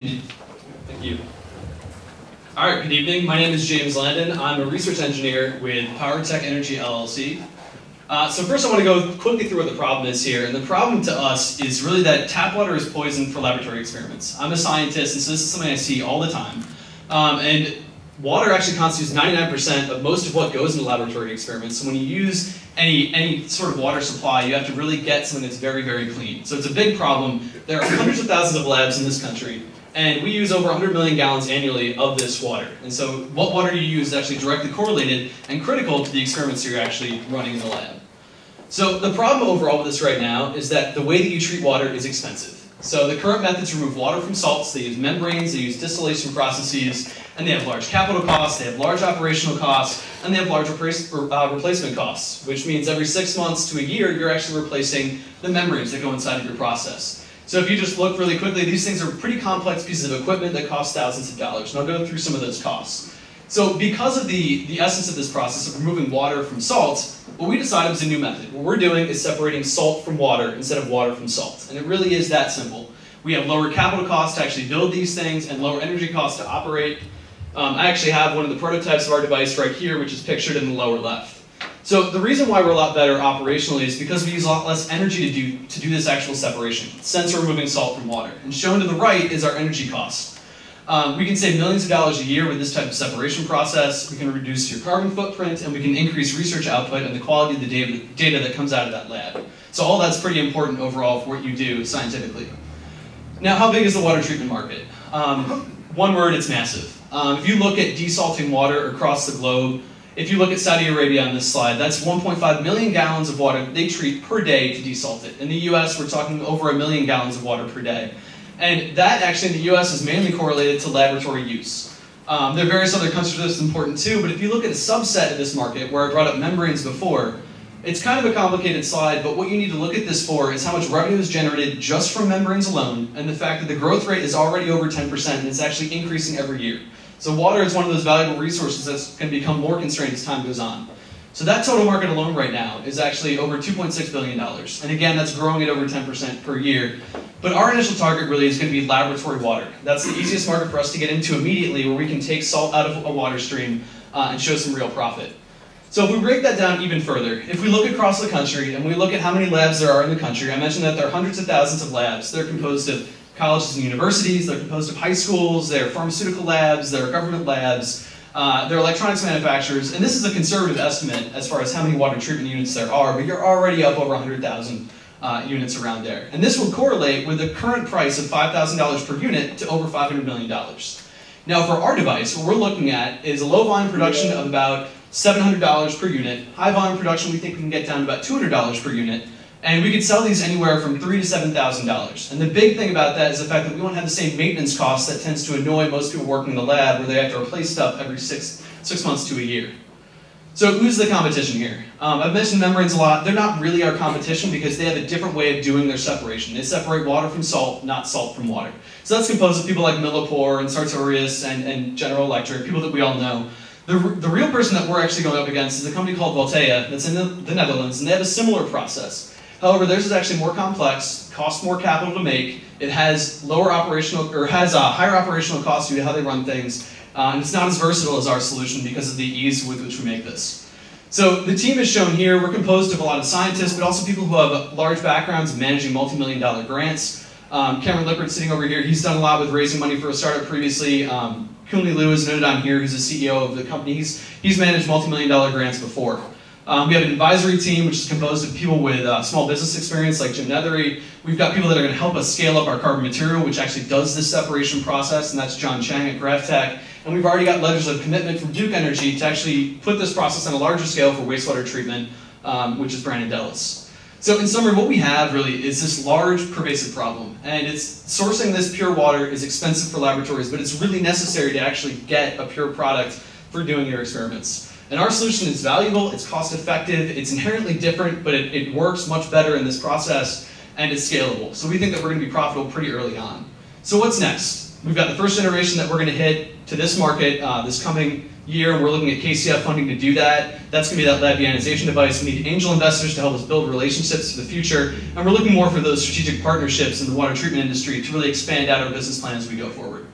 Thank you. All right, good evening. My name is James Landon. I'm a research engineer with PowerTech Energy LLC. So first I want to go quickly through what the problem is here. And the problem to us is really that tap water is poison for laboratory experiments. I'm a scientist, and so this is something I see all the time. And water actually constitutes 99% of most of what goes into laboratory experiments. So when you use any sort of water supply, you have to really get something that's very, very clean. So it's a big problem. There are hundreds of thousands of labs in this country, and we use over 100 million gallons annually of this water. And so what water you use is actually directly correlated and critical to the experiments you're actually running in the lab. So the problem overall with this right now is that the way that you treat water is expensive. So the current methods remove water from salts. They use membranes, they use distillation processes, and they have large capital costs, they have large operational costs, and they have large replacement costs, which means every 6 months to a year, you're actually replacing the membranes that go inside of your process. So if you just look really quickly, these things are pretty complex pieces of equipment that cost thousands of dollars, and I'll go through some of those costs. So because of the essence of this process of removing water from salt, what we decided was a new method. What we're doing is separating salt from water instead of water from salt, and it really is that simple. We have lower capital costs to actually build these things and lower energy costs to operate. I actually have one of the prototypes of our device right here, which is pictured in the lower left. So the reason why we're a lot better operationally is because we use a lot less energy to do this actual separation, since we're removing salt from water. And shown to the right is our energy cost. We can save millions of dollars a year with this type of separation process. We can reduce your carbon footprint, and we can increase research output and the quality of the data that comes out of that lab. So all that's pretty important overall for what you do scientifically. Now, how big is the water treatment market? One word, it's massive. If you look at desalting water across the globe, if you look at Saudi Arabia on this slide, that's 1.5 million gallons of water they treat per day to desalt it. In the US, we're talking over 1 million gallons of water per day. And that actually in the US is mainly correlated to laboratory use. There are various other countries where this is important too, but if you look at a subset of this market, where I brought up membranes before, it's kind of a complicated slide, but what you need to look at this for is how much revenue is generated just from membranes alone, and the fact that the growth rate is already over 10%, and it's actually increasing every year. So water is one of those valuable resources that's going to become more constrained as time goes on. So that total market alone right now is actually over $2.6 billion. And again, that's growing at over 10% per year. But our initial target really is going to be laboratory water. That's the easiest market for us to get into immediately, where we can take salt out of a water stream and show some real profit. So if we break that down even further, if we look across the country and we look at how many labs there are in the country, I mentioned that there are hundreds of thousands of labs. They're composed of colleges and universities, they're composed of high schools, they're pharmaceutical labs, they're government labs, they're electronics manufacturers, and this is a conservative estimate as far as how many water treatment units there are, but you're already up over 100,000 units around there. And this will correlate with the current price of $5,000 per unit to over $500 million. Now for our device, what we're looking at is a low volume production of about $700 per unit. High volume production we think we can get down to about $200 per unit. And we could sell these anywhere from $3,000 to $7,000. And the big thing about that is the fact that we won't have the same maintenance costs that tends to annoy most people working in the lab, where they have to replace stuff every six months to a year. So who's the competition here? I've mentioned membranes a lot. They're not really our competition because they have a different way of doing their separation. They separate water from salt, not salt from water. So that's composed of people like Millipore and Sartorius and General Electric, people that we all know. The real person that we're actually going up against is a company called Voltea that's in the Netherlands, and they have a similar process. However, theirs is actually more complex, costs more capital to make, it has higher operational costs due to how they run things, and it's not as versatile as our solution because of the ease with which we make this. So the team is shown here. We're composed of a lot of scientists, but also people who have large backgrounds in managing multi-million-dollar grants. Cameron Lippert sitting over here, he's done a lot with raising money for a startup previously. Kunli Liu is noted on here, who's the CEO of the company. He's managed multi-million-dollar grants before. We have an advisory team, which is composed of people with small business experience, like Jim Nethery. We've got people that are going to help us scale up our carbon material, which actually does this separation process, and that's John Chang at PowerTech. And we've already got letters of commitment from Duke Energy to actually put this process on a larger scale for wastewater treatment, which is Brandon Dellis. So in summary, what we have really is this large, pervasive problem. And sourcing this pure water is expensive for laboratories, but it's really necessary to actually get a pure product for doing your experiments. And our solution is valuable, it's cost effective, it's inherently different, but it works much better in this process, and it's scalable. So we think that we're going to be profitable pretty early on. So what's next? We've got the first generation that we're going to hit to this market this coming year, and we're looking at KCF funding to do that. That's going to be that lab ionization device. We need angel investors to help us build relationships for the future, and we're looking more for those strategic partnerships in the water treatment industry to really expand out our business plan as we go forward.